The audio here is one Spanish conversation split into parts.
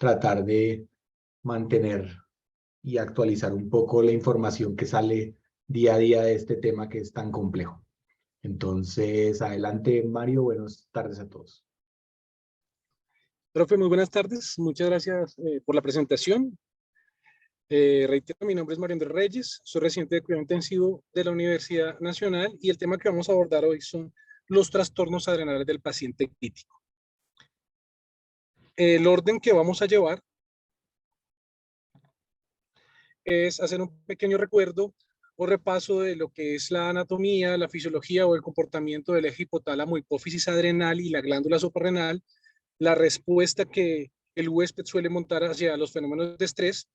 tratar de mantener y actualizar un poco la información que sale día a día de este tema que es tan complejo. Entonces, adelante, Mario. Buenas tardes a todos. Profe, muy buenas tardes. Muchas gracias por la presentación. Reitero, mi nombre es Mario Andrés Reyes, soy residente de cuidado intensivo de la Universidad Nacional y el tema que vamos a abordar hoy son los trastornos adrenales del paciente crítico. El orden que vamos a llevar es hacer un pequeño recuerdo o repaso de lo que es la anatomía, la fisiología o el comportamiento del eje hipotálamo, hipófisis adrenal y la glándula suprarrenal, la respuesta que el huésped suele montar hacia los fenómenos de estrés,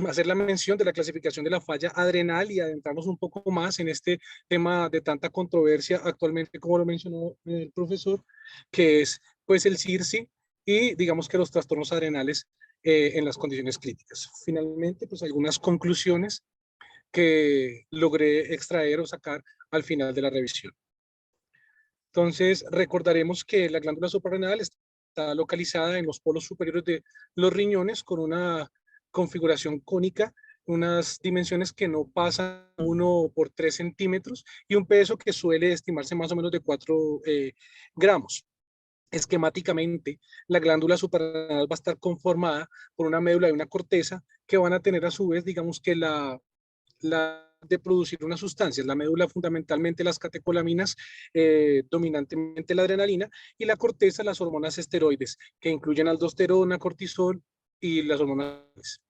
hacer la mención de la clasificación de la falla adrenal y adentrarnos un poco más en este tema de tanta controversia actualmente, como lo mencionó el profesor, que es pues el CIRSI y digamos que los trastornos adrenales en las condiciones críticas. Finalmente, pues algunas conclusiones que logré extraer o sacar al final de la revisión. Entonces, recordaremos que la glándula suprarrenal está localizada en los polos superiores de los riñones con una configuración cónica, unas dimensiones que no pasan 1 por 3 centímetros y un peso que suele estimarse más o menos de 4 gramos. Esquemáticamente, la glándula suprarrenal va a estar conformada por una médula y una corteza que van a tener a su vez, digamos que la de producir unas sustancias. La médula fundamentalmente las catecolaminas, dominantemente la adrenalina, y la corteza las hormonas esteroides, que incluyen aldosterona, cortisol y las hormonas.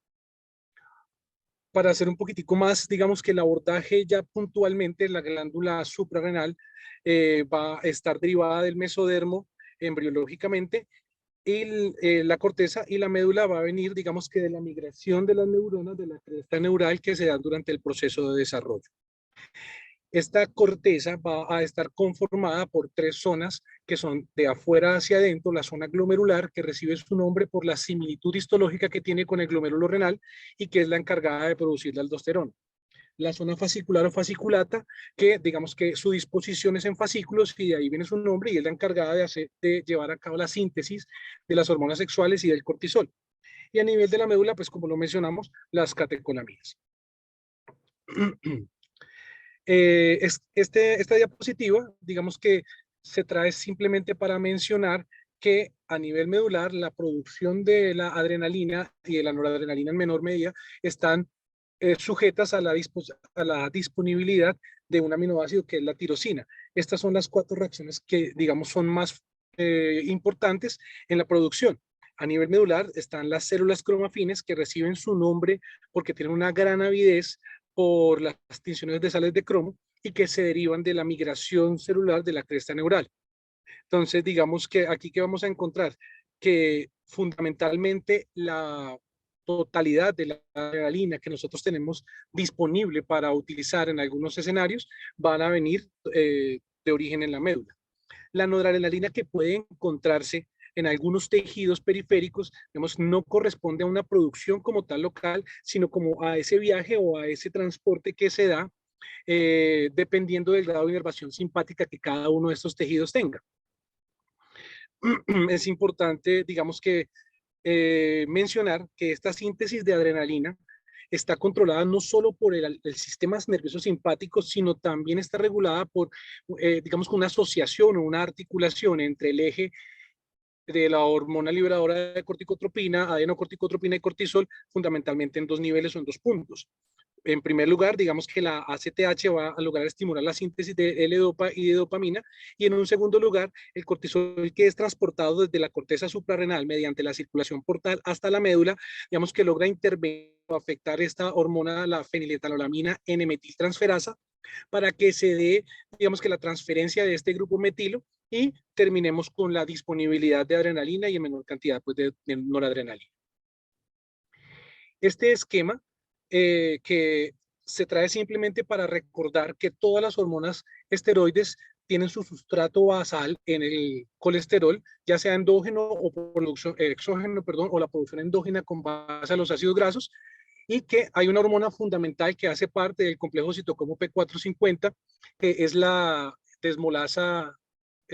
Para hacer un poquitico más, digamos que el abordaje ya puntualmente, la glándula suprarrenal va a estar derivada del mesodermo embriológicamente, y la corteza y la médula va a venir, digamos que de la migración de las neuronas de la cresta neural que se da durante el proceso de desarrollo. Esta corteza va a estar conformada por 3 zonas que son de afuera hacia adentro, la zona glomerular, que recibe su nombre por la similitud histológica que tiene con el glomérulo renal y que es la encargada de producir la aldosterona. La zona fascicular o fasciculata, que digamos que su disposición es en fascículos y de ahí viene su nombre y es la encargada de llevar a cabo la síntesis de las hormonas sexuales y del cortisol. Y a nivel de la médula, pues como lo mencionamos, las catecolaminas. Esta diapositiva, digamos que se trae simplemente para mencionar que a nivel medular la producción de la adrenalina y de la noradrenalina en menor medida están sujetas a la disponibilidad de un aminoácido que es la tirosina. Estas son las 4 reacciones que, digamos, son más importantes en la producción. A nivel medular están las células cromafines que reciben su nombre porque tienen una gran avidez por las tinciones de sales de cromo y que se derivan de la migración celular de la cresta neural. Entonces, digamos que aquí que vamos a encontrar que fundamentalmente la totalidad de la adrenalina que nosotros tenemos disponible para utilizar en algunos escenarios van a venir de origen en la médula. La noradrenalina que puede encontrarse en algunos tejidos periféricos, digamos, no corresponde a una producción como tal local, sino como a ese viaje o a ese transporte que se da dependiendo del grado de inervación simpática que cada uno de estos tejidos tenga. Es importante, digamos que, mencionar que esta síntesis de adrenalina está controlada no solo por el sistema nervioso simpático, sino también está regulada por, digamos, una asociación o una articulación entre el eje de la hormona liberadora de corticotropina, adenocorticotropina y cortisol, fundamentalmente en 2 niveles o en 2 puntos. En primer lugar, digamos que la ACTH va a lograr estimular la síntesis de L-dopa y de dopamina, y en un segundo lugar, el cortisol que es transportado desde la corteza suprarrenal mediante la circulación portal hasta la médula, digamos que logra intervenir o afectar esta hormona, la feniletanolamina N-metiltransferasa, para que se dé, digamos que la transferencia de este grupo metilo y terminemos con la disponibilidad de adrenalina y en menor cantidad pues, de noradrenalina. Este esquema que se trae simplemente para recordar que todas las hormonas esteroides tienen su sustrato basal en el colesterol, ya sea endógeno o producción, exógeno, perdón, o la producción endógena con base a los ácidos grasos, y que hay una hormona fundamental que hace parte del complejo citocromo P450, que es la desmolasa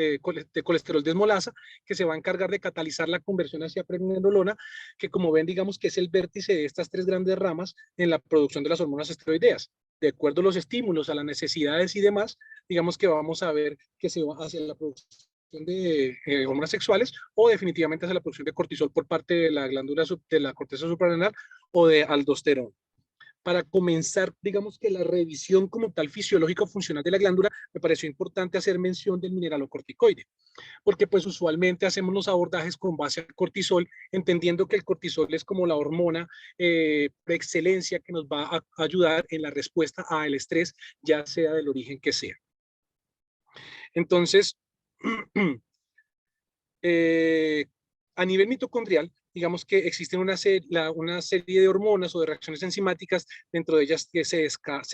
de colesterol desmolasa, que se va a encargar de catalizar la conversión hacia pregnenolona, que como ven, digamos que es el vértice de estas tres grandes ramas en la producción de las hormonas esteroideas. De acuerdo a los estímulos, a las necesidades y demás, digamos que vamos a ver que se va hacia la producción de hormonas sexuales o definitivamente hacia la producción de cortisol por parte de la glándula de la corteza suprarrenal o de aldosterona. Para comenzar, digamos que la revisión como tal fisiológica funcional de la glándula, me pareció importante hacer mención del mineralocorticoide, porque pues usualmente hacemos los abordajes con base al cortisol, entendiendo que el cortisol es como la hormona de excelencia que nos va a ayudar en la respuesta al estrés, ya sea del origen que sea. Entonces, a nivel mitocondrial, digamos que existen una serie de hormonas o de reacciones enzimáticas, dentro de ellas que se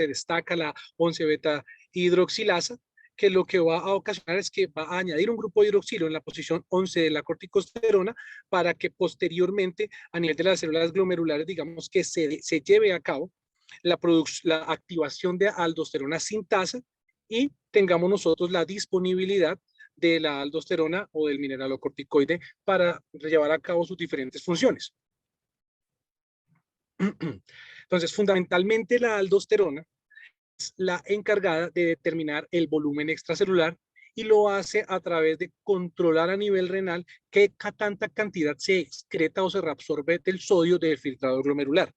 destaca la 11-beta hidroxilasa, que lo que va a ocasionar es que va a añadir un grupo de hidroxilo en la posición 11 de la corticosterona para que posteriormente a nivel de las células glomerulares, digamos que se lleve a cabo la activación de aldosterona sintasa y tengamos nosotros la disponibilidad de la aldosterona o del mineralocorticoide para llevar a cabo sus diferentes funciones. Entonces, fundamentalmente la aldosterona es la encargada de determinar el volumen extracelular y lo hace a través de controlar a nivel renal qué tanta cantidad se excreta o se reabsorbe del sodio del filtrado glomerular.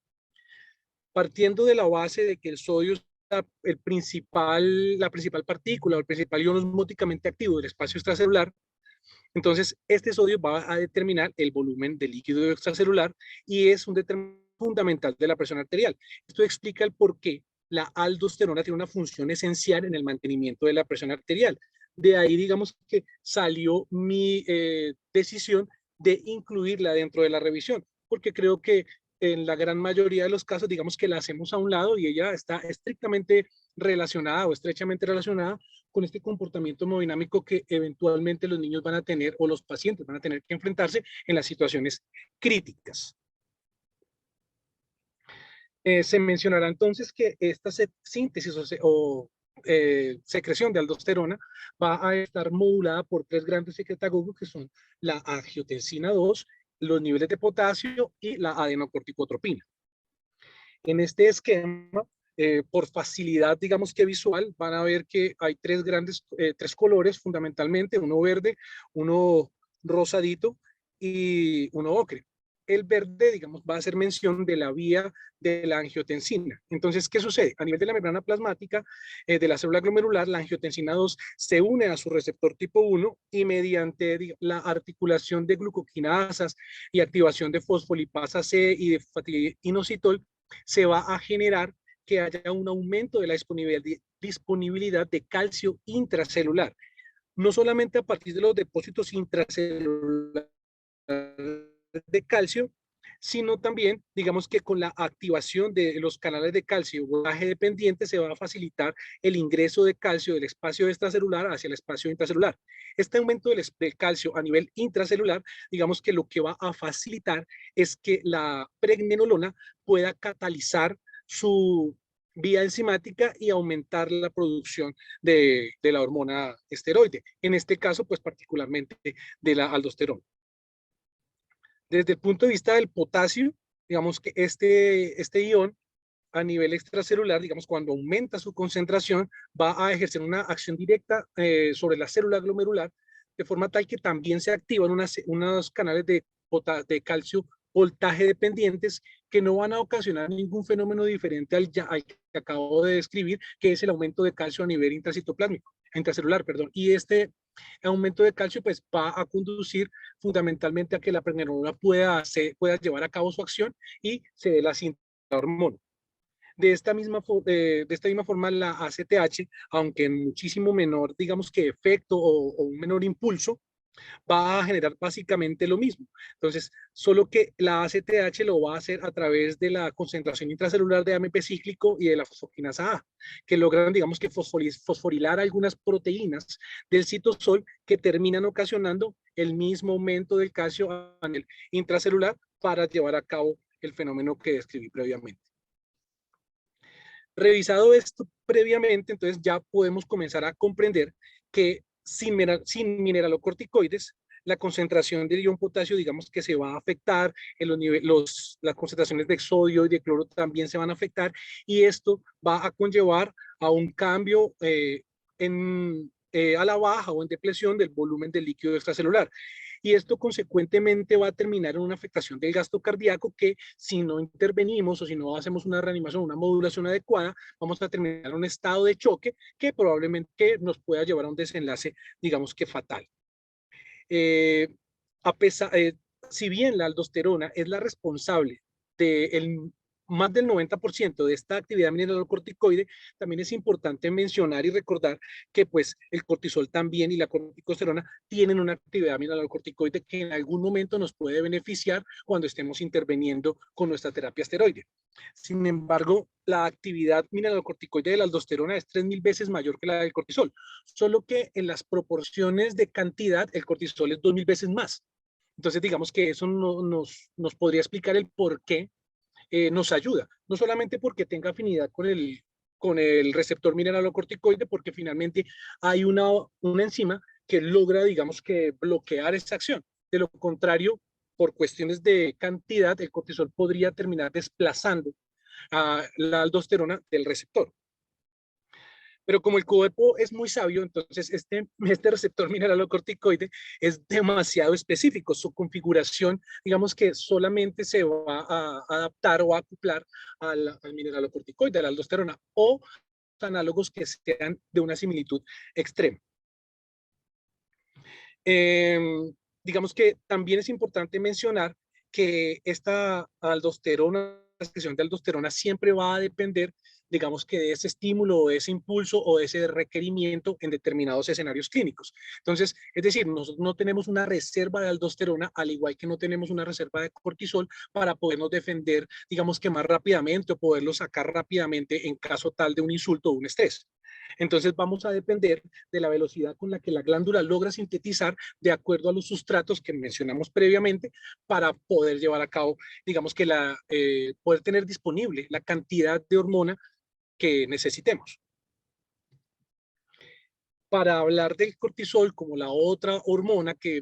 Partiendo de la base de que el sodio es la principal partícula o el principal ion osmóticamente activo del espacio extracelular, entonces este sodio va a determinar el volumen de líquido extracelular y es un determinante fundamental de la presión arterial. Esto explica el por qué la aldosterona tiene una función esencial en el mantenimiento de la presión arterial. De ahí, digamos que salió mi decisión de incluirla dentro de la revisión, porque creo que en la gran mayoría de los casos, digamos que la hacemos a un lado y ella está estrictamente relacionada o estrechamente relacionada con este comportamiento hemodinámico que eventualmente los niños van a tener o los pacientes van a tener que enfrentarse en las situaciones críticas. Se mencionará entonces que esta síntesis secreción de aldosterona va a estar modulada por tres grandes secretagogos que son la angiotensina 2, los niveles de potasio y la adenocorticotropina. En este esquema, por facilidad, digamos que visual, van a ver que hay tres colores fundamentalmente, uno verde, uno rosadito y uno ocre. El verde, digamos, va a hacer mención de la vía de la angiotensina. Entonces, ¿qué sucede? A nivel de la membrana plasmática de la célula glomerular, la angiotensina 2 se une a su receptor tipo 1 y mediante la articulación de glucoquinasas y activación de fosfolipasa C y de fatiinositol, se va a generar que haya un aumento de la disponibilidad de calcio intracelular, no solamente a partir de los depósitos intracelulares de calcio, sino también, digamos que con la activación de los canales de calcio voltaje dependiente se va a facilitar el ingreso de calcio del espacio extracelular hacia el espacio intracelular. Este aumento del calcio a nivel intracelular, digamos que lo que va a facilitar es que la pregnenolona pueda catalizar su vía enzimática y aumentar la producción de la hormona esteroide. En este caso, pues particularmente de la aldosterona. Desde el punto de vista del potasio, digamos que este ion a nivel extracelular, digamos, cuando aumenta su concentración, va a ejercer una acción directa sobre la célula glomerular, de forma tal que también se activan unos canales de calcio voltaje dependientes que no van a ocasionar ningún fenómeno diferente al que acabo de describir, que es el aumento de calcio a nivel intracelular, perdón. Y este aumento de calcio pues va a conducir fundamentalmente a que la pregnenolona pueda llevar a cabo su acción y se dé la síntesis de la hormona. De esta misma forma, la ACTH, aunque en muchísimo menor, digamos que efecto o un menor impulso, va a generar básicamente lo mismo. Entonces, solo que la ACTH lo va a hacer a través de la concentración intracelular de AMP cíclico y de la fosfoquinasa A, que logran, digamos que fosforilar algunas proteínas del citosol que terminan ocasionando el mismo aumento del calcio a nivel intracelular para llevar a cabo el fenómeno que describí previamente. Revisado esto previamente, entonces ya podemos comenzar a comprender que sin mineralocorticoides, la concentración de ion potasio, digamos que se va a afectar, en las concentraciones de sodio y de cloro también se van a afectar, y esto va a conllevar a un cambio a la baja o en depresión del volumen del líquido extracelular. Y esto consecuentemente va a terminar en una afectación del gasto cardíaco que si no intervenimos o si no hacemos una reanimación, una modulación adecuada, vamos a terminar en un estado de choque que probablemente nos pueda llevar a un desenlace, digamos que fatal. Eh, a pesar, si bien la aldosterona es la responsable de más del 90% de esta actividad mineralocorticoide, también es importante mencionar y recordar que pues el cortisol también y la corticosterona tienen una actividad mineralocorticoide que en algún momento nos puede beneficiar cuando estemos interviniendo con nuestra terapia esteroide. Sin embargo, la actividad mineralocorticoide de la aldosterona es 3000 veces mayor que la del cortisol, solo que en las proporciones de cantidad el cortisol es 2000 veces más. Entonces, digamos que eso nos podría explicar el por qué nos ayuda, no solamente porque tenga afinidad con el receptor mineralocorticoide, porque finalmente hay una enzima que logra, digamos que, bloquear esta acción. De lo contrario, por cuestiones de cantidad, el cortisol podría terminar desplazando a la aldosterona del receptor. Pero como el cuerpo es muy sabio, entonces este receptor mineralocorticoide es demasiado específico. Su configuración, digamos que solamente se va a adaptar o a acoplar al mineralocorticoide, a la aldosterona, o análogos que sean de una similitud extrema. Eh, digamos que también es importante mencionar que esta aldosterona, la secreción de aldosterona siempre va a depender, digamos que de ese estímulo o de ese impulso o de ese requerimiento en determinados escenarios clínicos. Entonces, es decir, nosotros no tenemos una reserva de aldosterona, al igual que no tenemos una reserva de cortisol para podernos defender, digamos que más rápidamente o poderlo sacar rápidamente en caso tal de un insulto o un estrés. Entonces vamos a depender de la velocidad con la que la glándula logra sintetizar de acuerdo a los sustratos que mencionamos previamente para poder llevar a cabo, digamos que poder tener disponible la cantidad de hormona que necesitemos. Para hablar del cortisol como la otra hormona que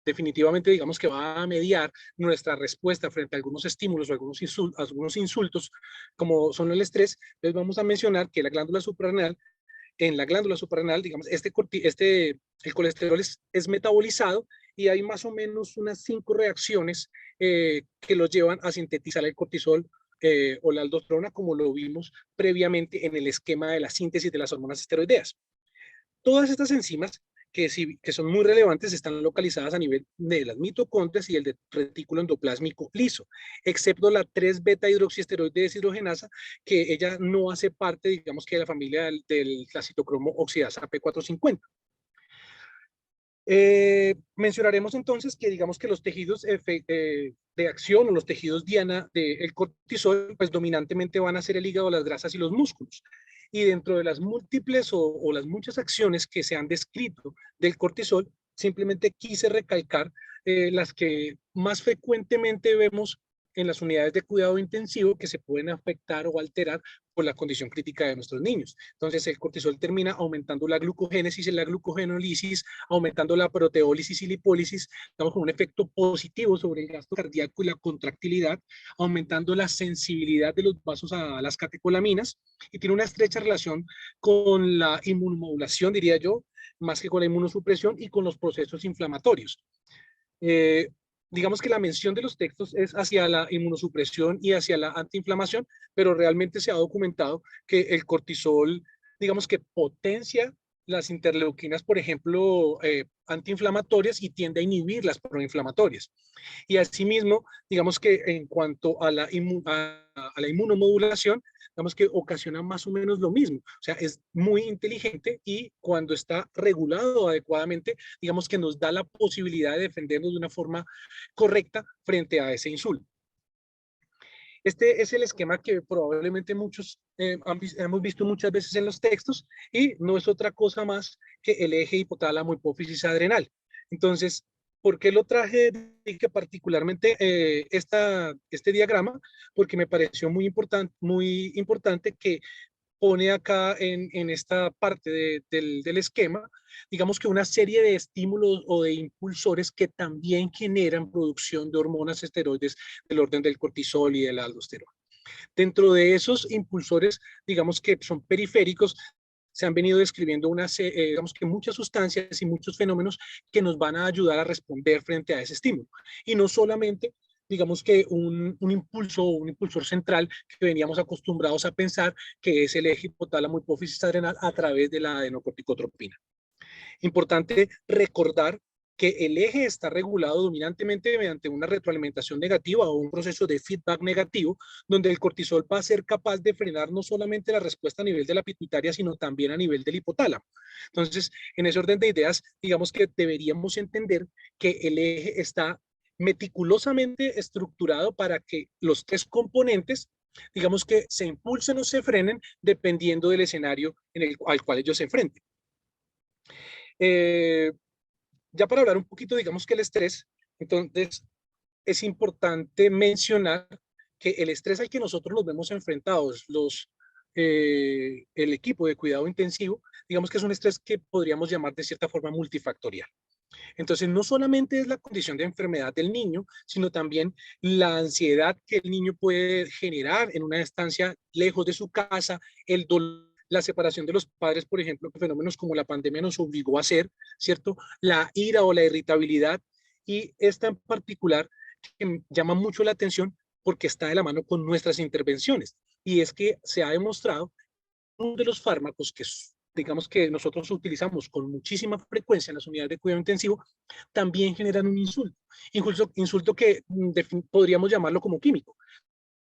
definitivamente digamos que va a mediar nuestra respuesta frente a algunos estímulos o algunos insultos como son el estrés, les vamos a mencionar que la glándula suprarrenal, en la glándula suprarrenal, digamos, el colesterol es metabolizado y hay más o menos unas 5 reacciones que lo llevan a sintetizar el cortisol o la aldosterona, como lo vimos previamente en el esquema de la síntesis de las hormonas esteroideas. Todas estas enzimas que son muy relevantes están localizadas a nivel de las mitocondrias y el retículo endoplásmico liso, excepto la 3-beta hidroxiesteroide deshidrogenasa, que ella no hace parte, digamos que de la familia del la citocromo oxidasa P450. Mencionaremos entonces que digamos que los tejidos de acción o los tejidos diana del cortisol, pues dominantemente van a ser el hígado, las grasas y los músculos. Y dentro de las múltiples o las muchas acciones que se han descrito del cortisol, simplemente quise recalcar las que más frecuentemente vemos en las unidades de cuidado intensivo que se pueden afectar o alterar por la condición crítica de nuestros niños. Entonces el cortisol termina aumentando la glucogénesis y la glucogenólisis, aumentando la proteólisis y lipólisis, estamos con un efecto positivo sobre el gasto cardíaco y la contractilidad, aumentando la sensibilidad de los vasos a las catecolaminas y tiene una estrecha relación con la inmunomodulación, diría yo, más que con la inmunosupresión y con los procesos inflamatorios. Digamos que la mención de los textos es hacia la inmunosupresión y hacia la antiinflamación, pero realmente se ha documentado que el cortisol, digamos que potencia las interleuquinas, por ejemplo, antiinflamatorias y tiende a inhibir las proinflamatorias. Y asimismo, digamos que en cuanto a la inmunomodulación, digamos que ocasiona más o menos lo mismo. O sea, es muy inteligente y cuando está regulado adecuadamente, digamos que nos da la posibilidad de defendernos de una forma correcta frente a ese insulto. Este es el esquema que probablemente muchos hemos visto muchas veces en los textos y no es otra cosa más que el eje hipotálamo hipófisis adrenal. Entonces, ¿por qué lo traje que particularmente este diagrama? Porque me pareció muy importante que pone acá en esta parte del esquema, digamos que una serie de estímulos o de impulsores que también generan producción de hormonas esteroides del orden del cortisol y del aldosterona. Dentro de esos impulsores, digamos que son periféricos, se han venido describiendo digamos que muchas sustancias y muchos fenómenos que nos van a ayudar a responder frente a ese estímulo. Y no solamente, digamos que un impulso o un impulsor central que veníamos acostumbrados a pensar que es el eje hipotálamo hipófisis adrenal a través de la adenocorticotropina. Importante recordar que el eje está regulado dominantemente mediante una retroalimentación negativa o un proceso de feedback negativo, donde el cortisol va a ser capaz de frenar no solamente la respuesta a nivel de la pituitaria, sino también a nivel del hipotálamo. Entonces, en ese orden de ideas, digamos que deberíamos entender que el eje está meticulosamente estructurado para que los tres componentes, digamos que se impulsen o se frenen dependiendo del escenario al cual ellos se enfrenten. Ya para hablar un poquito, digamos que el estrés, entonces es importante mencionar que el estrés al que nosotros nos vemos enfrentados, el equipo de cuidado intensivo, digamos que es un estrés que podríamos llamar de cierta forma multifactorial. Entonces, no solamente es la condición de enfermedad del niño, sino también la ansiedad que el niño puede generar en una estancia lejos de su casa, el dolor, la separación de los padres, por ejemplo, que fenómenos como la pandemia nos obligó a hacer, ¿cierto? La ira o la irritabilidad, y esta en particular que llama mucho la atención porque está de la mano con nuestras intervenciones. Y es que se ha demostrado uno de los fármacos que digamos que nosotros utilizamos con muchísima frecuencia en las unidades de cuidado intensivo, también generan un insulto que podríamos llamarlo como químico.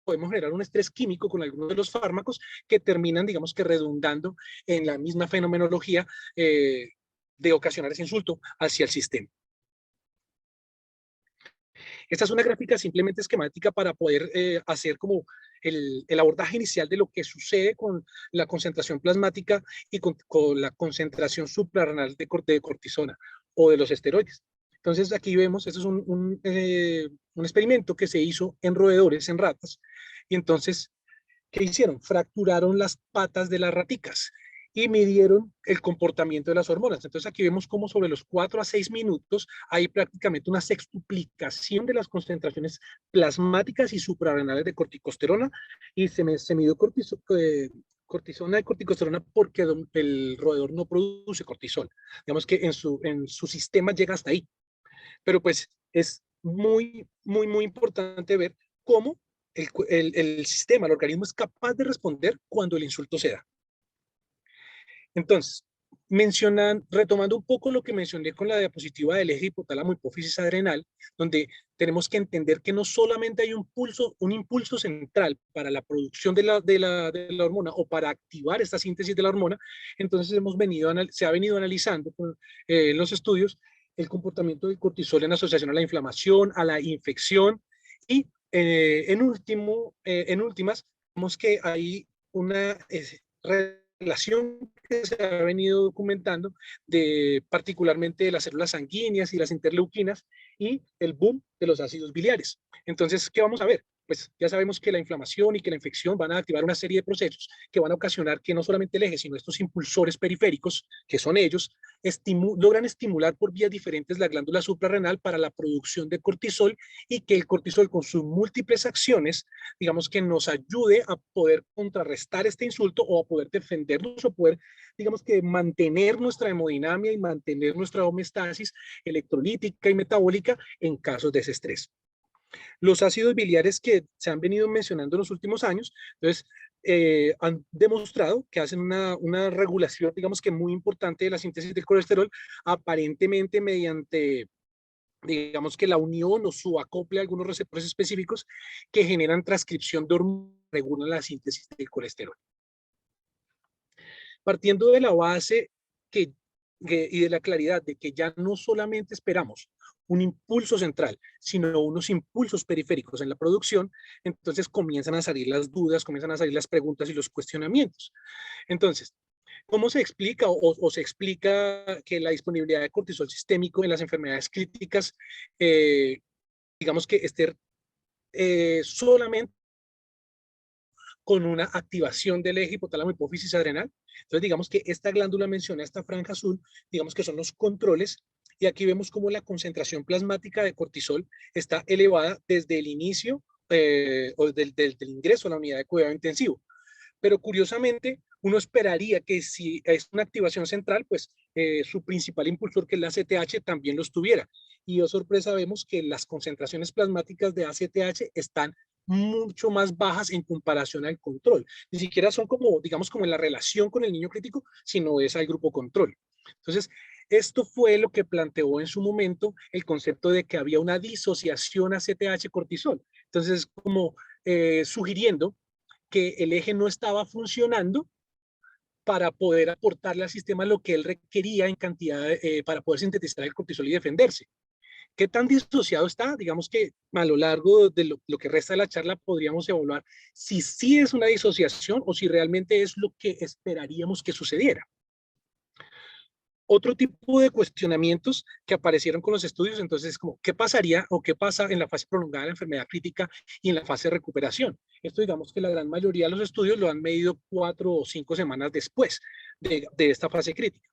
Podemos generar un estrés químico con algunos de los fármacos que terminan, digamos que redundando en la misma fenomenología de ocasionar ese insulto hacia el sistema. Esta es una gráfica simplemente esquemática para poder hacer como el abordaje inicial de lo que sucede con la concentración plasmática y con la concentración suprarrenal de cortisona o de los esteroides. Entonces aquí vemos, esto es un experimento que se hizo en roedores, en ratas, y entonces, ¿qué hicieron? Fracturaron las patas de las raticas y midieron el comportamiento de las hormonas. Entonces aquí vemos cómo sobre los 4 a 6 minutos hay prácticamente una sextuplicación de las concentraciones plasmáticas y suprarrenales de corticosterona, y se midió cortisona y corticosterona porque el roedor no produce cortisol. Digamos que en su sistema llega hasta ahí. Pero pues es muy importante ver cómo el sistema, el organismo es capaz de responder cuando el insulto se da. Entonces, retomando un poco lo que mencioné con la diapositiva del eje hipotálamo hipófisis adrenal, donde tenemos que entender que no solamente hay un impulso central para la producción de la hormona o para activar esta síntesis de la hormona. Entonces se ha venido analizando en los estudios el comportamiento del cortisol en asociación a la inflamación, a la infección, y en últimas, vemos que hay una relación que se ha venido documentando particularmente de las células sanguíneas y las interleuquinas y el boom de los ácidos biliares. Entonces, ¿qué vamos a ver? Pues ya sabemos que la inflamación y que la infección van a activar una serie de procesos que van a ocasionar que no solamente el eje, sino estos impulsores periféricos, que son ellos, logran estimular por vías diferentes la glándula suprarrenal para la producción de cortisol, y que el cortisol con sus múltiples acciones, digamos que nos ayude a poder contrarrestar este insulto o a poder defendernos o poder, digamos que mantener nuestra hemodinamia y mantener nuestra homeostasis electrolítica y metabólica en casos de ese estrés. Los ácidos biliares que se han venido mencionando en los últimos años, entonces, han demostrado que hacen una regulación, digamos que muy importante de la síntesis del colesterol, aparentemente mediante, digamos que la unión o su acople a algunos receptores específicos que generan transcripción de hormonas que regulan la síntesis del colesterol. Partiendo de la base y de la claridad de que ya no solamente esperamos un impulso central, sino unos impulsos periféricos en la producción, entonces comienzan a salir las dudas, comienzan a salir las preguntas y los cuestionamientos. Entonces, ¿cómo se explica o se explica que la disponibilidad de cortisol sistémico en las enfermedades críticas, digamos que esté solamente con una activación del eje hipotálamo hipófisis adrenal. Entonces, digamos que esta glándula mencionada, esta franja azul, digamos que son los controles, y aquí vemos cómo la concentración plasmática de cortisol está elevada desde el inicio o del ingreso a la unidad de cuidado intensivo. Pero curiosamente, uno esperaría que si es una activación central, pues su principal impulsor, que es la ACTH, también lo estuviera. Y, oh sorpresa, vemos que las concentraciones plasmáticas de ACTH están mucho más bajas en comparación al control. Ni siquiera son como, digamos, como en la relación con el niño crítico, sino es al grupo control. Entonces, esto fue lo que planteó en su momento el concepto de que había una disociación ACTH-cortisol. Entonces, como sugiriendo que el eje no estaba funcionando para poder aportarle al sistema lo que él requería en cantidad para poder sintetizar el cortisol y defenderse. ¿Qué tan disociado está? Digamos que a lo largo de lo que resta de la charla podríamos evaluar si sí es una disociación o si realmente es lo que esperaríamos que sucediera. Otro tipo de cuestionamientos que aparecieron con los estudios, entonces, como, ¿qué pasaría o qué pasa en la fase prolongada de la enfermedad crítica y en la fase de recuperación? Esto, digamos que la gran mayoría de los estudios lo han medido 4 o 5 semanas después de esta fase crítica.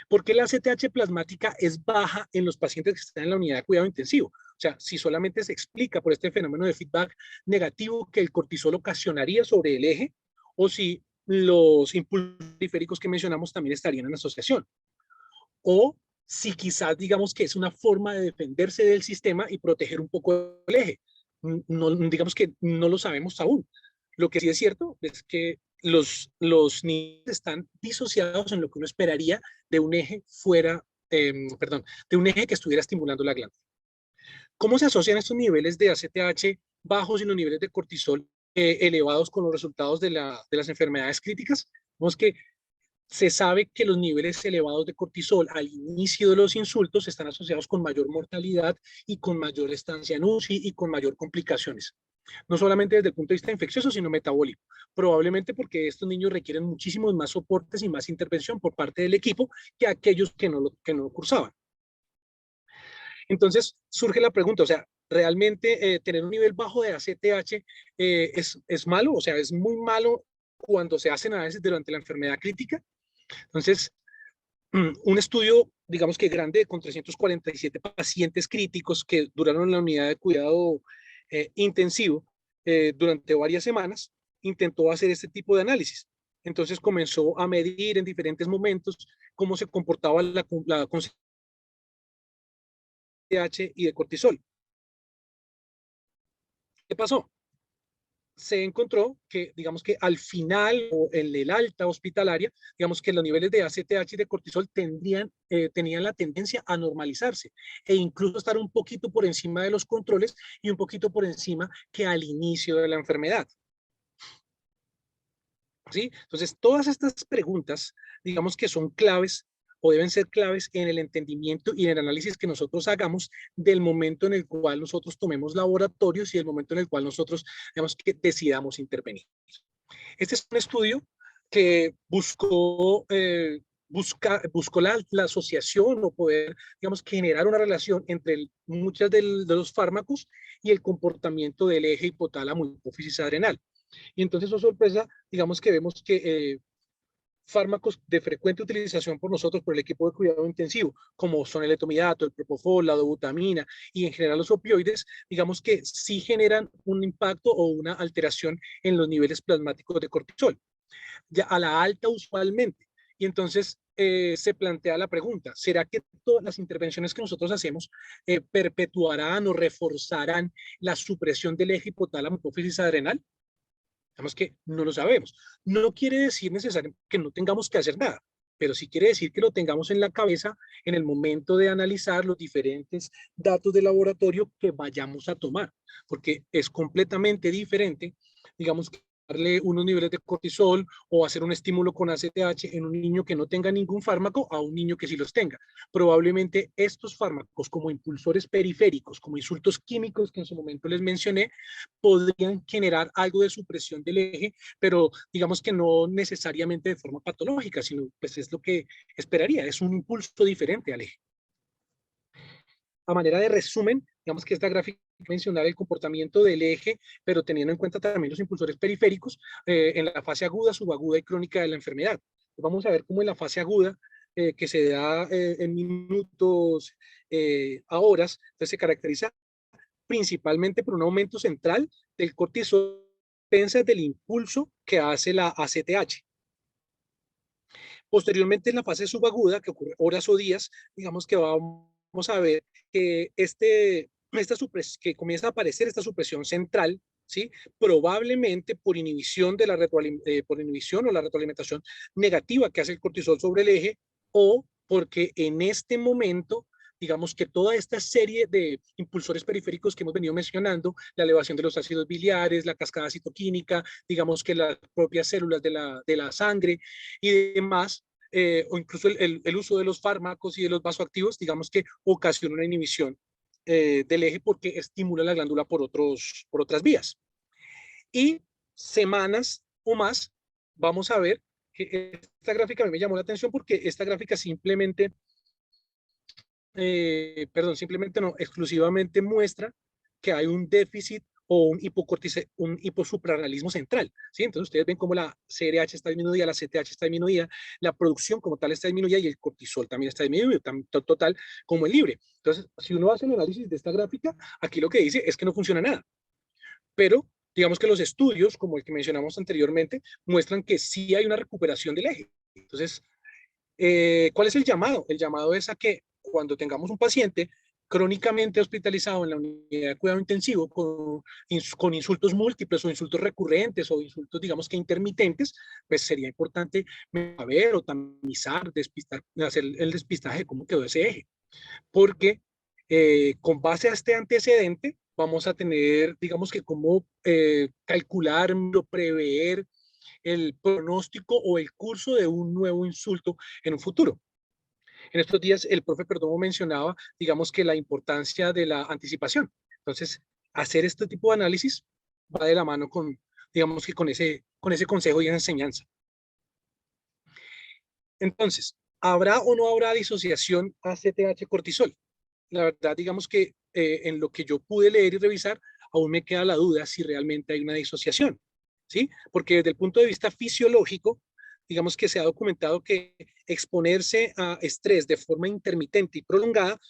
¿Por qué la ACTH plasmática es baja en los pacientes que están en la unidad de cuidado intensivo? O sea, si solamente se explica por este fenómeno de feedback negativo que el cortisol ocasionaría sobre el eje, o si los impulsos periféricos que mencionamos también estarían en asociación, o si quizás digamos que es una forma de defenderse del sistema y proteger un poco el eje. No, digamos que no lo sabemos aún. Lo que sí es cierto es que los niveles están disociados en lo que uno esperaría de un eje fuera, de un eje que estuviera estimulando la glándula. ¿Cómo se asocian estos niveles de ACTH bajos y los niveles de cortisol elevados con los resultados de las enfermedades críticas? Vemos que se sabe que los niveles elevados de cortisol al inicio de los insultos están asociados con mayor mortalidad y con mayor estancia en UCI y con mayor complicaciones. No solamente desde el punto de vista infeccioso, sino metabólico. Probablemente porque estos niños requieren muchísimos más soportes y más intervención por parte del equipo que aquellos que no lo cursaban. Entonces surge la pregunta, o sea, ¿realmente tener un nivel bajo de ACTH es malo? O sea, ¿es muy malo cuando se hacen análisis durante la enfermedad crítica? Entonces, un estudio, digamos que grande, con 347 pacientes críticos que duraron en la unidad de cuidado intensivo durante varias semanas, intentó hacer este tipo de análisis. Entonces comenzó a medir en diferentes momentos cómo se comportaba la concentración de ACTH y de cortisol. ¿Qué pasó? Se encontró que, digamos que al final o en el alta hospitalaria, digamos que los niveles de ACTH y de cortisol tenían la tendencia a normalizarse e incluso estar un poquito por encima de los controles y un poquito por encima que al inicio de la enfermedad. ¿Sí? Entonces, todas estas preguntas, digamos que son claves o deben ser claves en el entendimiento y en el análisis que nosotros hagamos del momento en el cual nosotros tomemos laboratorios y el momento en el cual nosotros, digamos, que decidamos intervenir. Este es un estudio que buscó la asociación o poder, digamos, generar una relación entre muchos de los fármacos y el comportamiento del eje hipotálamo hipófisis adrenal. Y entonces, oh sorpresa, digamos que vemos que fármacos de frecuente utilización por nosotros, por el equipo de cuidado intensivo, como son el etomidato, el propofol, la dobutamina y en general los opioides, digamos que sí generan un impacto o una alteración en los niveles plasmáticos de cortisol, ya a la alta usualmente. Y entonces se plantea la pregunta, ¿será que todas las intervenciones que nosotros hacemos perpetuarán o reforzarán la supresión del eje hipotálamo hipófisis adrenal? Digamos que no lo sabemos. No quiere decir necesariamente que no tengamos que hacer nada, pero sí quiere decir que lo tengamos en la cabeza en el momento de analizar los diferentes datos de laboratorio que vayamos a tomar, porque es completamente diferente, digamos, darle unos niveles de cortisol o hacer un estímulo con ACTH en un niño que no tenga ningún fármaco a un niño que sí los tenga. Probablemente estos fármacos como impulsores periféricos, como insultos químicos que en su momento les mencioné, podrían generar algo de supresión del eje, pero digamos que no necesariamente de forma patológica, sino pues es lo que esperaría, es un impulso diferente al eje. A manera de resumen, digamos que esta gráfica mencionar el comportamiento del eje, pero teniendo en cuenta también los impulsores periféricos en la fase aguda, subaguda y crónica de la enfermedad. Vamos a ver cómo en la fase aguda, que se da en minutos a horas, entonces se caracteriza principalmente por un aumento central del cortisol, defensa del impulso que hace la ACTH. Posteriormente, en la fase subaguda, que ocurre horas o días, digamos que vamos a ver que, que comienza a aparecer esta supresión central, ¿sí? Probablemente por inhibición, por inhibición o la retroalimentación negativa que hace el cortisol sobre el eje, o porque en este momento digamos que toda esta serie de impulsores periféricos que hemos venido mencionando, la elevación de los ácidos biliares, la cascada citoquímica, digamos que las propias células de la sangre y demás, o incluso el uso de los fármacos y de los vasoactivos, digamos que ocasiona una inhibición del eje porque estimula la glándula por otras vías. Y semanas o más, vamos a ver que esta gráfica a mí me llamó la atención porque esta gráfica simplemente simplemente no, exclusivamente muestra que hay un déficit o un hiposuprarrenalismo central, ¿sí? Entonces ustedes ven cómo la CRH está disminuida, la CTH está disminuida, la producción como tal está disminuida y el cortisol también está disminuido, tanto total como el libre. Entonces, si uno hace el análisis de esta gráfica, aquí lo que dice es que no funciona nada, pero digamos que los estudios, como el que mencionamos anteriormente, muestran que sí hay una recuperación del eje. Entonces, ¿cuál es el llamado? El llamado es a que cuando tengamos un paciente crónicamente hospitalizado en la unidad de cuidado intensivo con insultos múltiples o insultos recurrentes o insultos, digamos que intermitentes, pues sería importante ver o tamizar, despistar, hacer el despistaje de cómo quedó ese eje. Porque con base a este antecedente vamos a tener, digamos que cómo calcular o prever el pronóstico o el curso de un nuevo insulto en un futuro. En estos días el profe Perdomo mencionaba, digamos que la importancia de la anticipación. Entonces, hacer este tipo de análisis va de la mano con, digamos que con ese consejo y esa enseñanza. Entonces, ¿habrá o no habrá disociación ACTH-cortisol? La verdad, digamos que en lo que yo pude leer y revisar, aún me queda la duda si realmente hay una disociación, ¿sí? Porque desde el punto de vista fisiológico, digamos que se ha documentado que exponerse a estrés de forma intermitente y prolongada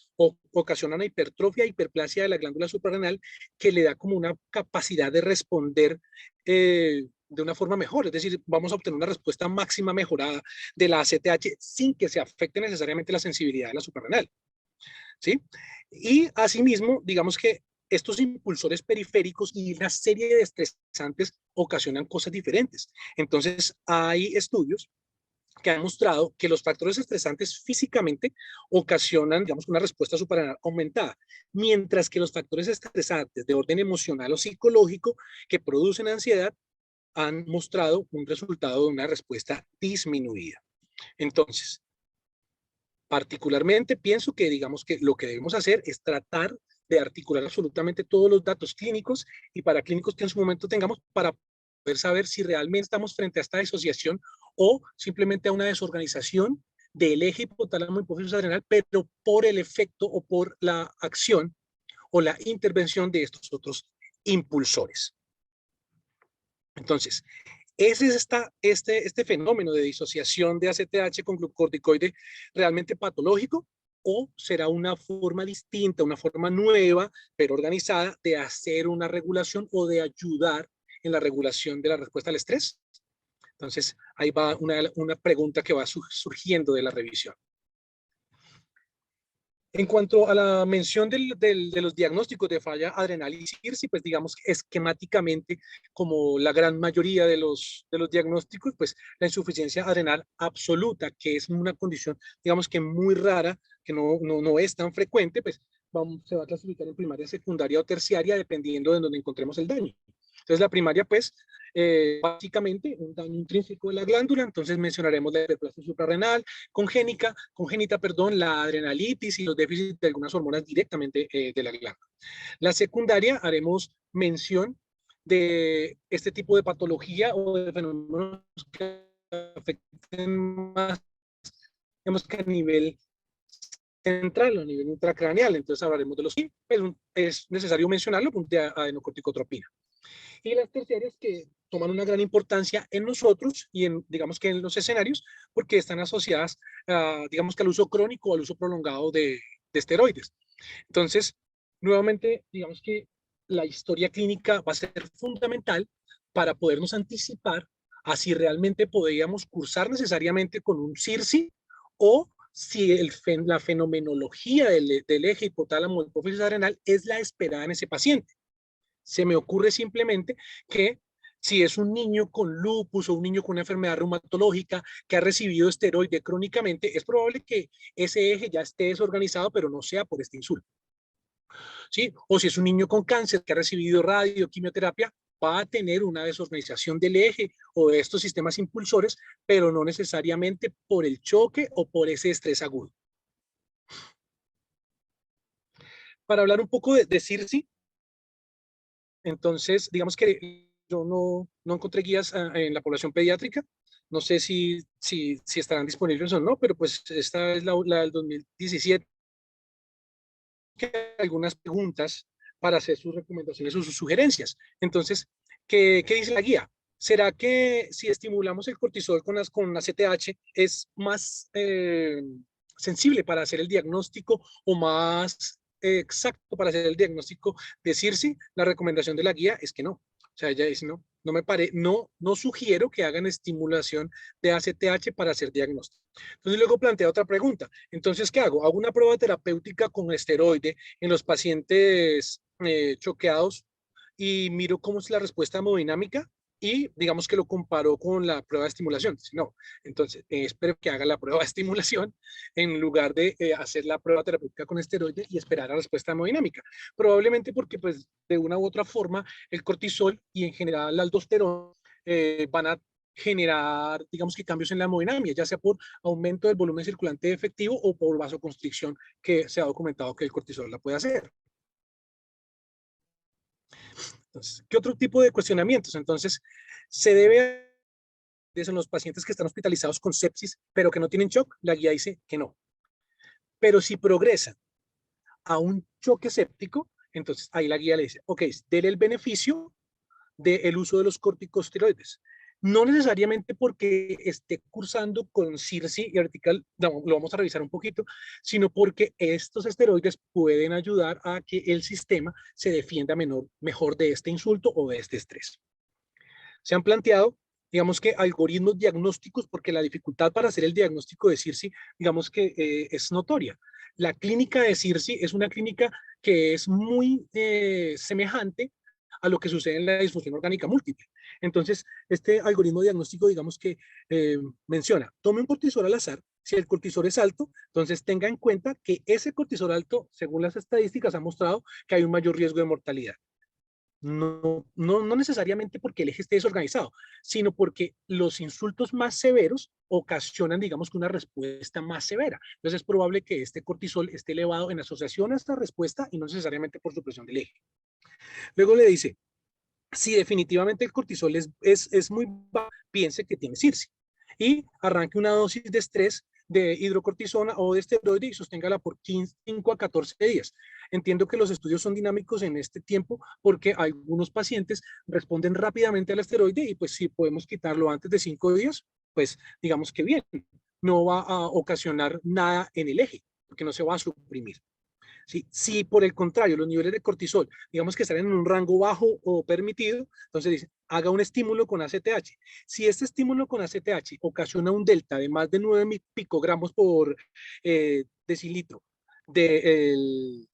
ocasiona una hipertrofia, hiperplasia de la glándula suprarrenal que le da como una capacidad de responder de una forma mejor, es decir, vamos a obtener una respuesta máxima mejorada de la ACTH sin que se afecte necesariamente la sensibilidad de la suprarrenal, ¿sí? Y asimismo, digamos que estos impulsores periféricos y una serie de estresantes ocasionan cosas diferentes. Entonces, hay estudios que han mostrado que los factores estresantes físicamente ocasionan, digamos, una respuesta suprarrenal aumentada, mientras que los factores estresantes de orden emocional o psicológico que producen ansiedad han mostrado un resultado de una respuesta disminuida. Entonces, particularmente pienso que digamos que lo que debemos hacer es tratar de articular absolutamente todos los datos clínicos y paraclínicos que en su momento tengamos para poder saber si realmente estamos frente a esta disociación o simplemente a una desorganización del eje hipotálamo hipófisis adrenal, pero por el efecto o por la acción o la intervención de estos otros impulsores. Entonces, ese es este fenómeno de disociación de ACTH con glucocorticoide realmente patológico o será una forma distinta, una forma nueva, pero organizada de hacer una regulación o de ayudar en la regulación de la respuesta al estrés. Entonces, ahí va una pregunta que va surgiendo de la revisión. En cuanto a la mención de los diagnósticos de falla adrenal y CIRSI, pues digamos que esquemáticamente, como la gran mayoría de los diagnósticos, pues la insuficiencia adrenal absoluta, que es una condición, digamos que muy rara, que no es tan frecuente, pues se va a clasificar en primaria, secundaria o terciaria, dependiendo de donde encontremos el daño. Entonces, la primaria, pues, básicamente un daño intrínseco de la glándula, entonces mencionaremos la hiperplasia suprarrenal, congénita, la adrenalitis y los déficits de algunas hormonas directamente de la glándula. La secundaria, haremos mención de este tipo de patología o de fenómenos que afecten más, digamos que a nivel central, a nivel intracraneal. Entonces hablaremos de los sí, pero es necesario mencionarlo, de adenocorticotropina. Y las terciarias que toman una gran importancia en nosotros y en, digamos que en los escenarios, porque están asociadas, digamos que al uso crónico o al uso prolongado de esteroides. Entonces, nuevamente, digamos que la historia clínica va a ser fundamental para podernos anticipar a si realmente podríamos cursar necesariamente con un CIRSI o si la fenomenología del eje hipotálamo hipófisis adrenal es la esperada en ese paciente. Se me ocurre simplemente que si es un niño con lupus o un niño con una enfermedad reumatológica que ha recibido esteroide crónicamente, es probable que ese eje ya esté desorganizado, pero no sea por este insulto. ¿Sí? O si es un niño con cáncer que ha recibido radio, quimioterapia, va a tener una desorganización del eje o de estos sistemas impulsores, pero no necesariamente por el choque o por ese estrés agudo. Para hablar un poco de CIRSI, entonces, digamos que yo no encontré guías en la población pediátrica. No sé si estarán disponibles o no, pero pues esta es la del 2017. Algunas preguntas para hacer sus recomendaciones o sus sugerencias. Entonces, ¿qué dice la guía? ¿Será que si estimulamos el cortisol con ACTH es más sensible para hacer el diagnóstico o más exacto para hacer el diagnóstico de CIRSI? La recomendación de la guía es que no. O sea, ella dice, no sugiero que hagan estimulación de ACTH para hacer diagnóstico. Entonces luego plantea otra pregunta. Entonces, ¿qué hago? Hago una prueba terapéutica con esteroide en los pacientes choqueados y miro cómo es la respuesta hemodinámica y digamos que lo comparo con la prueba de estimulación. Si no, entonces espero que haga la prueba de estimulación en lugar de hacer la prueba terapéutica con esteroide y esperar la respuesta hemodinámica. Probablemente porque pues de una u otra forma el cortisol y en general la aldosterona van a generar, digamos que cambios en la hemodinamia, ya sea por aumento del volumen circulante efectivo o por vasoconstricción, que se ha documentado que el cortisol la puede hacer. Entonces, ¿qué otro tipo de cuestionamientos? Entonces, se debe en los pacientes que están hospitalizados con sepsis, pero que no tienen shock, la guía dice que no. Pero si progresa a un choque séptico, entonces ahí la guía le dice, ok, déle el beneficio del uso de los corticosteroides. No necesariamente porque esté cursando con CIRSI y vertical, lo vamos a revisar un poquito, sino porque estos esteroides pueden ayudar a que el sistema se defienda mejor de este insulto o de este estrés. Se han planteado, digamos que algoritmos diagnósticos, porque la dificultad para hacer el diagnóstico de CIRSI, digamos que es notoria. La clínica de CIRSI es una clínica que es muy semejante a lo que sucede en la disfunción orgánica múltiple. Entonces, este algoritmo diagnóstico, digamos que menciona, tome un cortisol al azar, si el cortisol es alto, entonces tenga en cuenta que ese cortisol alto, según las estadísticas, ha mostrado que hay un mayor riesgo de mortalidad. No necesariamente porque el eje esté desorganizado, sino porque los insultos más severos ocasionan, digamos, que una respuesta más severa. Entonces es probable que este cortisol esté elevado en asociación a esta respuesta y no necesariamente por supresión del eje. Luego le dice, si definitivamente el cortisol es muy bajo, piense que tiene CIRSI y arranque una dosis de estrés de hidrocortisona o de esteroide y sosténgala por 5 a 14 días. Entiendo que los estudios son dinámicos en este tiempo porque algunos pacientes responden rápidamente al esteroide y pues si podemos quitarlo antes de 5 días, pues digamos que bien, no va a ocasionar nada en el eje porque no se va a suprimir. ¿Sí? Si por el contrario los niveles de cortisol, digamos que están en un rango bajo o permitido, entonces dice, haga un estímulo con ACTH. Si este estímulo con ACTH ocasiona un delta de más de 9 picogramos por decilitro del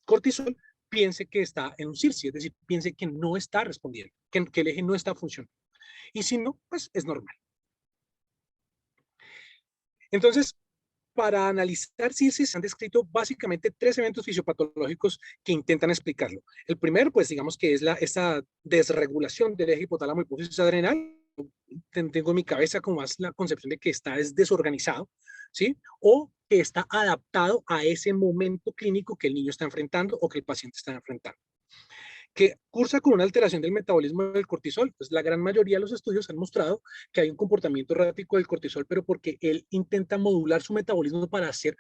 cortisol, piense que está en un CIRSI, es decir, piense que no está respondiendo, que el eje no está funcionando. Y si no, pues es normal. Entonces, para analizar CIRSI se han descrito básicamente 3 eventos fisiopatológicos que intentan explicarlo. El primero, pues digamos que es esta desregulación del eje hipotálamo hipófisis adrenal. Tengo en mi cabeza como más la concepción de que está desorganizado, ¿sí? O que está adaptado a ese momento clínico que el niño está enfrentando o que el paciente está enfrentando. Que cursa con una alteración del metabolismo del cortisol, pues la gran mayoría de los estudios han mostrado que hay un comportamiento errático del cortisol, pero porque él intenta modular su metabolismo para hacer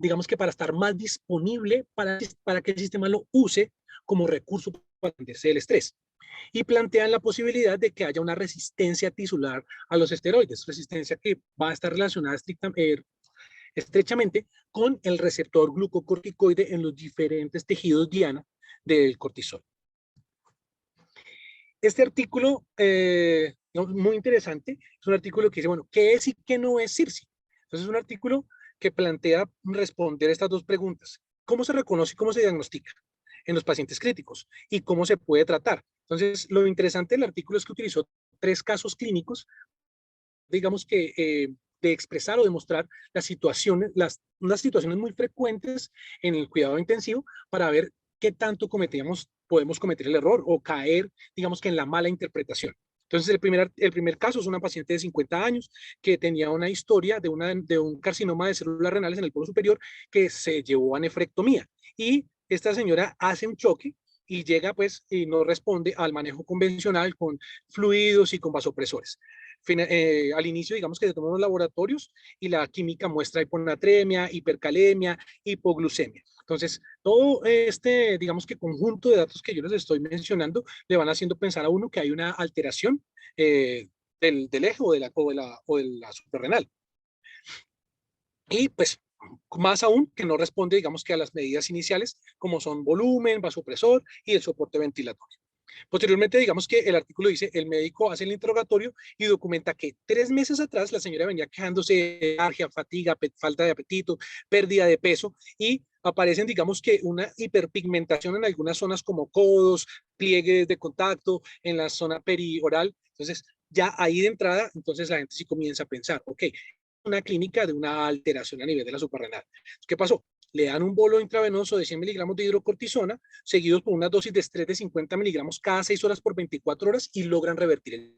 digamos que para estar más disponible para que el sistema lo use como recurso para atenderse del estrés. Y plantean la posibilidad de que haya una resistencia tisular a los esteroides, resistencia que va a estar relacionada estrechamente con el receptor glucocorticoide en los diferentes tejidos diana del cortisol. Este artículo, muy interesante, es un artículo que dice, bueno, ¿qué es y qué no es CIRSI? Entonces es un artículo que plantea responder estas dos preguntas. ¿Cómo se reconoce y cómo se diagnostica en los pacientes críticos? ¿Y cómo se puede tratar? Entonces, lo interesante del artículo es que utilizó 3 casos clínicos, digamos que de expresar o demostrar las situaciones, unas situaciones muy frecuentes en el cuidado intensivo para ver qué tanto podemos cometer el error o caer, digamos que en la mala interpretación. Entonces, el primer caso es una paciente de 50 años que tenía una historia de un carcinoma de células renales en el polo superior que se llevó a nefrectomía. Y esta señora hace un choque y llega pues y no responde al manejo convencional con fluidos y con vasopresores. Al inicio, digamos que se toman los laboratorios y la química muestra hiponatremia, hipercalemia, hipoglucemia. Entonces, todo este, digamos que conjunto de datos que yo les estoy mencionando, le van haciendo pensar a uno que hay una alteración del eje o de la suprarrenal. Y pues, más aún que no responde, digamos que a las medidas iniciales, como son volumen, vasopresor y el soporte ventilatorio. Posteriormente, digamos que el artículo dice, el médico hace el interrogatorio y documenta que 3 meses atrás la señora venía quejándose de alergia, fatiga, falta de apetito, pérdida de peso y aparecen, digamos que una hiperpigmentación en algunas zonas como codos, pliegues de contacto, en la zona perioral. Entonces, ya ahí de entrada, entonces la gente sí comienza a pensar, ok, una clínica de una alteración a nivel de la suprarrenal. ¿Qué pasó? Le dan un bolo intravenoso de 100 miligramos de hidrocortisona, seguidos por una dosis de estrés de 50 miligramos cada 6 horas por 24 horas y logran revertir el.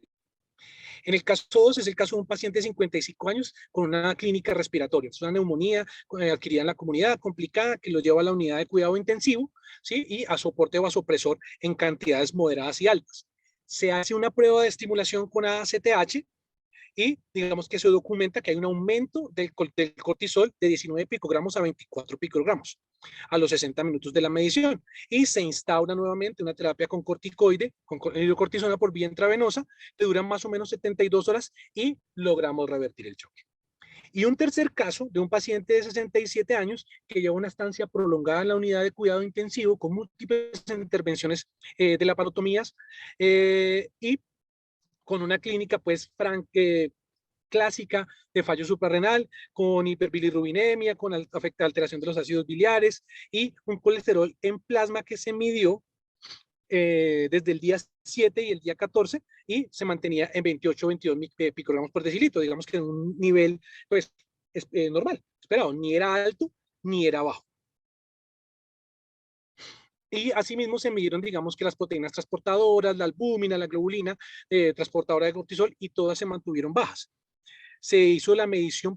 En el caso 2 es el caso de un paciente de 55 años con una clínica respiratoria. Es una neumonía adquirida en la comunidad, complicada, que lo lleva a la unidad de cuidado intensivo, ¿sí? Y a soporte vasopresor en cantidades moderadas y altas. Se hace una prueba de estimulación con ACTH, y digamos que se documenta que hay un aumento del cortisol de 19 picogramos a 24 picogramos a los 60 minutos de la medición y se instaura nuevamente una terapia con corticoide, con hidrocortisona por vía intravenosa, que dura más o menos 72 horas y logramos revertir el choque. Y un tercer caso de un paciente de 67 años que lleva una estancia prolongada en la unidad de cuidado intensivo con múltiples intervenciones de laparotomías y con una clínica pues clásica de fallo suprarrenal, con hiperbilirrubinemia, con alteración de los ácidos biliares y un colesterol en plasma que se midió desde el día 7 y el día 14 y se mantenía en 28-22 picogramos por decilitro, digamos que en un nivel pues normal, esperado, ni era alto ni era bajo. Y asimismo se midieron, digamos que las proteínas transportadoras, la albúmina, la globulina, transportadora de cortisol, y todas se mantuvieron bajas. Se hizo la medición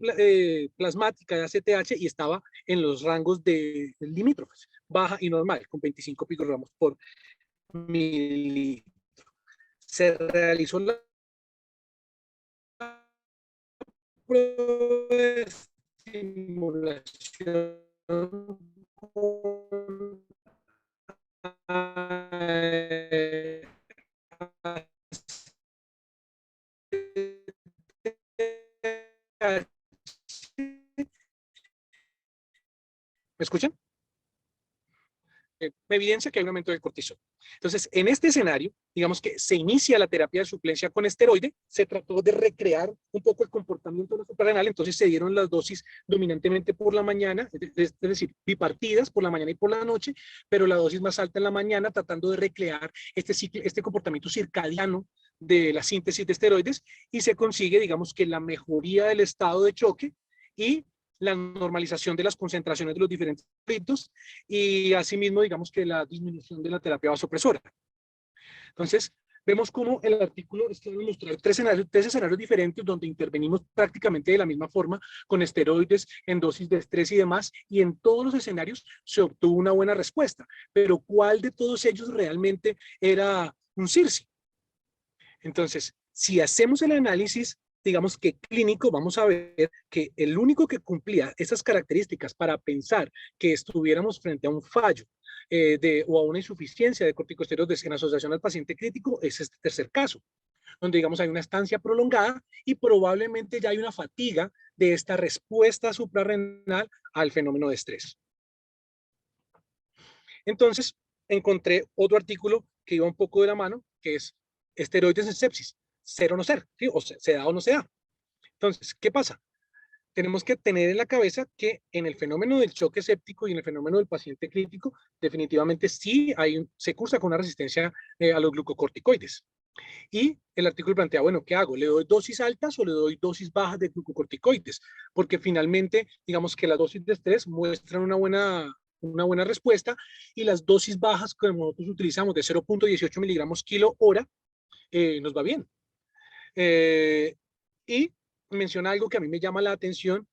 plasmática de ACTH y estaba en los rangos de limítrofes, baja y normal, con 25 picogramos por mililitro. Se realizó la prueba de estimulación con ¿me escuchan? Evidencia que hay un aumento del cortisol. Entonces, en este escenario, digamos que se inicia la terapia de suplencia con esteroide, se trató de recrear un poco el comportamiento de la suprarrenal, entonces se dieron las dosis dominantemente por la mañana, es decir, bipartidas por la mañana y por la noche, pero la dosis más alta en la mañana, tratando de recrear este comportamiento circadiano de la síntesis de esteroides, y se consigue, digamos que la mejoría del estado de choque y la normalización de las concentraciones de los diferentes ritos y asimismo, digamos que la disminución de la terapia vasopresora. Entonces, vemos cómo el artículo está demostrando tres escenarios diferentes donde intervenimos prácticamente de la misma forma con esteroides en dosis de estrés y demás, y en todos los escenarios se obtuvo una buena respuesta. Pero ¿cuál de todos ellos realmente era un CIRSI? Entonces, si hacemos el análisis digamos que clínico, vamos a ver que el único que cumplía esas características para pensar que estuviéramos frente a un fallo o a una insuficiencia de corticosteroides en asociación al paciente crítico es este tercer caso, donde digamos hay una estancia prolongada y probablemente ya hay una fatiga de esta respuesta suprarrenal al fenómeno de estrés. Entonces, encontré otro artículo que iba un poco de la mano, que es esteroides en sepsis, ser o no ser, ¿sí? O se da o no se da. Entonces, ¿qué pasa? Tenemos que tener en la cabeza que en el fenómeno del choque séptico y en el fenómeno del paciente crítico, definitivamente sí se cursa con una resistencia a los glucocorticoides. Y el artículo plantea, bueno, ¿qué hago? ¿Le doy dosis altas o le doy dosis bajas de glucocorticoides? Porque finalmente, digamos que las dosis de estrés muestran una buena respuesta y las dosis bajas que nosotros utilizamos de 0.18 miligramos kilo hora nos va bien. Y menciona algo que a mí me llama la atención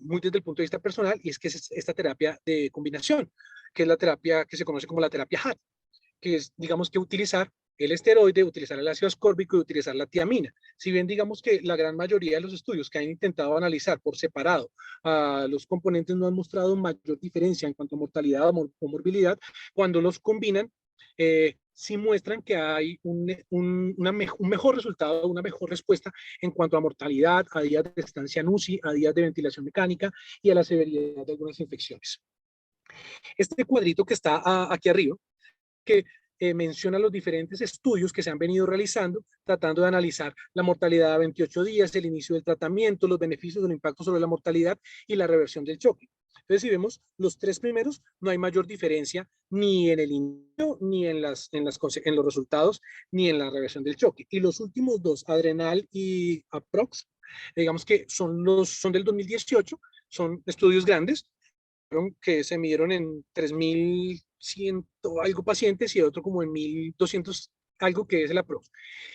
muy desde el punto de vista personal y es que es esta terapia de combinación, que es la terapia que se conoce como la terapia HAT, que es, digamos, que utilizar el esteroide, utilizar el ácido ascórbico y utilizar la tiamina. Si bien digamos que la gran mayoría de los estudios que han intentado analizar por separado a los componentes no han mostrado mayor diferencia en cuanto a mortalidad o morbilidad, cuando los combinan, sí muestran que hay un mejor resultado, una mejor respuesta en cuanto a mortalidad, a días de estancia en UCI, a días de ventilación mecánica y a la severidad de algunas infecciones. Este cuadrito que está aquí arriba, que menciona los diferentes estudios que se han venido realizando, tratando de analizar la mortalidad a 28 días, el inicio del tratamiento, los beneficios del impacto sobre la mortalidad y la reversión del choque. Entonces, si vemos los tres primeros, no hay mayor diferencia ni en el inicio, ni en los resultados, ni en la reversión del choque. Y los últimos dos, Adrenal y Aprox, digamos que son del 2018, son estudios grandes, que se midieron en 3.100 algo pacientes y otro como en 1.200 algo, que es el APROX.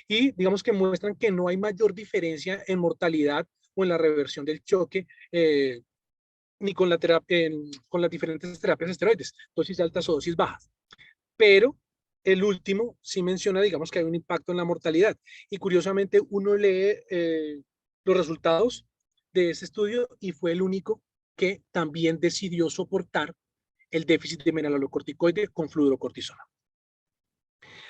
Y digamos que muestran que no hay mayor diferencia en mortalidad o en la reversión del choque, ni con con las diferentes terapias esteroides, dosis altas o dosis bajas. Pero el último sí menciona, digamos, que hay un impacto en la mortalidad. Y curiosamente uno lee los resultados de ese estudio y fue el único que también decidió soportar el déficit de mineralocorticoide con fluorocortisona.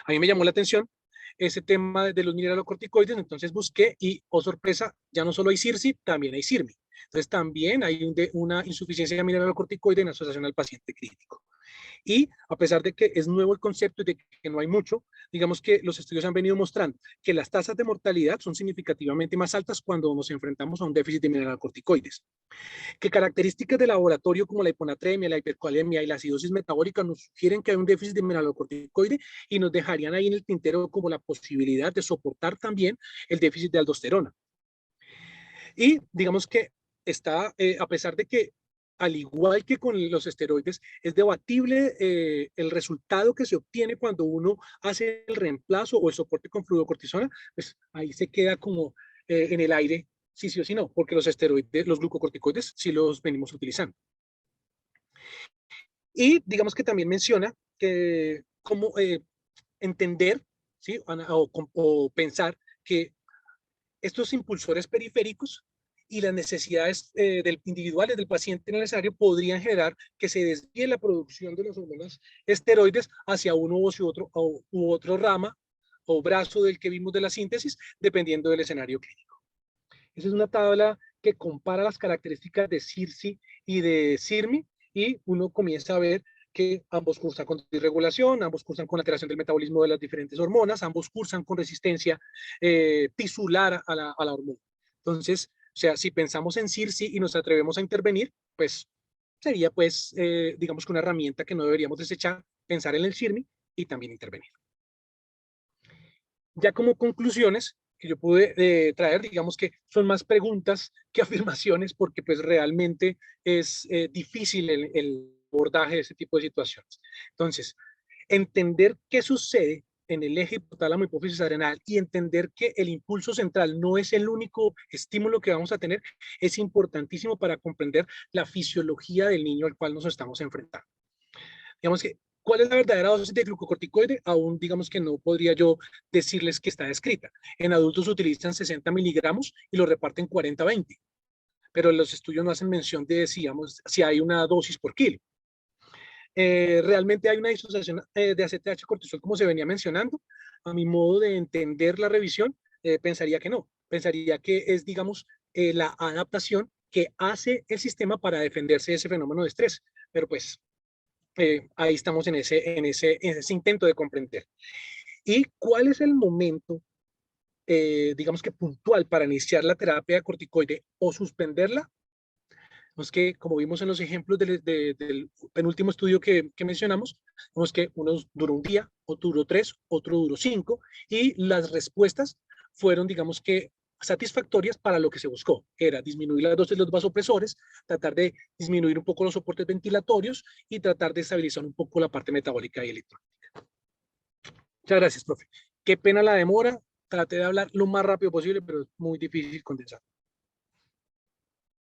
A mí me llamó la atención ese tema de los mineralocorticoides, entonces busqué y, oh sorpresa, ya no solo hay CIRSI, también hay CIRMI. Entonces también hay una insuficiencia de mineralocorticoide en asociación al paciente crítico. Y a pesar de que es nuevo el concepto y de que no hay mucho, digamos que los estudios han venido mostrando que las tasas de mortalidad son significativamente más altas cuando nos enfrentamos a un déficit de mineralocorticoides. Que características de laboratorio como la hiponatremia, la hipercalemia y la acidosis metabólica nos sugieren que hay un déficit de mineralocorticoide y nos dejarían ahí en el tintero como la posibilidad de soportar también el déficit de aldosterona. Y digamos que está, a pesar de que al igual que con los esteroides, es debatible el resultado que se obtiene cuando uno hace el reemplazo o el soporte con fluorocortisona, pues ahí se queda como en el aire, sí o sí no, porque los esteroides, los glucocorticoides, sí los venimos utilizando. Y digamos que también menciona que cómo entender, ¿sí? O pensar que estos impulsores periféricos y las necesidades individuales del paciente en el escenario podrían generar que se desvíe la producción de las hormonas esteroides hacia uno u otro rama o brazo del que vimos de la síntesis, dependiendo del escenario clínico. Esa es una tabla que compara las características de CIRSI y de CIRMI y uno comienza a ver que ambos cursan con disregulación, ambos cursan con alteración del metabolismo de las diferentes hormonas, ambos cursan con resistencia tisular a la hormona. Entonces, o sea, si pensamos en CIRSI y nos atrevemos a intervenir, pues sería pues, digamos que una herramienta que no deberíamos desechar, pensar en el CIRMI y también intervenir. Ya como conclusiones que yo pude traer, digamos que son más preguntas que afirmaciones, porque pues realmente es difícil el abordaje de ese tipo de situaciones. Entonces, entender qué sucede en el eje hipotálamo hipófisis adrenal y entender que el impulso central no es el único estímulo que vamos a tener es importantísimo para comprender la fisiología del niño al cual nos estamos enfrentando. Digamos que ¿Cuál es la verdadera dosis de glucocorticoide? Aún digamos que no podría yo decirles que está descrita. En adultos utilizan 60 miligramos y lo reparten 40-20, pero los estudios no hacen mención de, digamos, si hay una dosis por kilo. Realmente hay una disociación de ACTH-cortisol, como se venía mencionando. A mi modo de entender la revisión, pensaría que no. Pensaría que es, digamos, la adaptación que hace el sistema para defenderse de ese fenómeno de estrés. Pero pues ahí estamos en ese intento de comprender. ¿Y cuál es el momento, digamos que puntual, para iniciar la terapia de corticoide o suspenderla? Pues que, como vimos en los ejemplos del penúltimo estudio que mencionamos, vemos que uno duró un día, otro duró 3, otro duró 5, y las respuestas fueron, digamos que, satisfactorias para lo que se buscó. Era disminuir las dosis de los vasopresores, tratar de disminuir un poco los soportes ventilatorios y tratar de estabilizar un poco la parte metabólica y electrónica. Muchas gracias, profe. Qué pena la demora. Traté de hablar lo más rápido posible, pero es muy difícil condensar.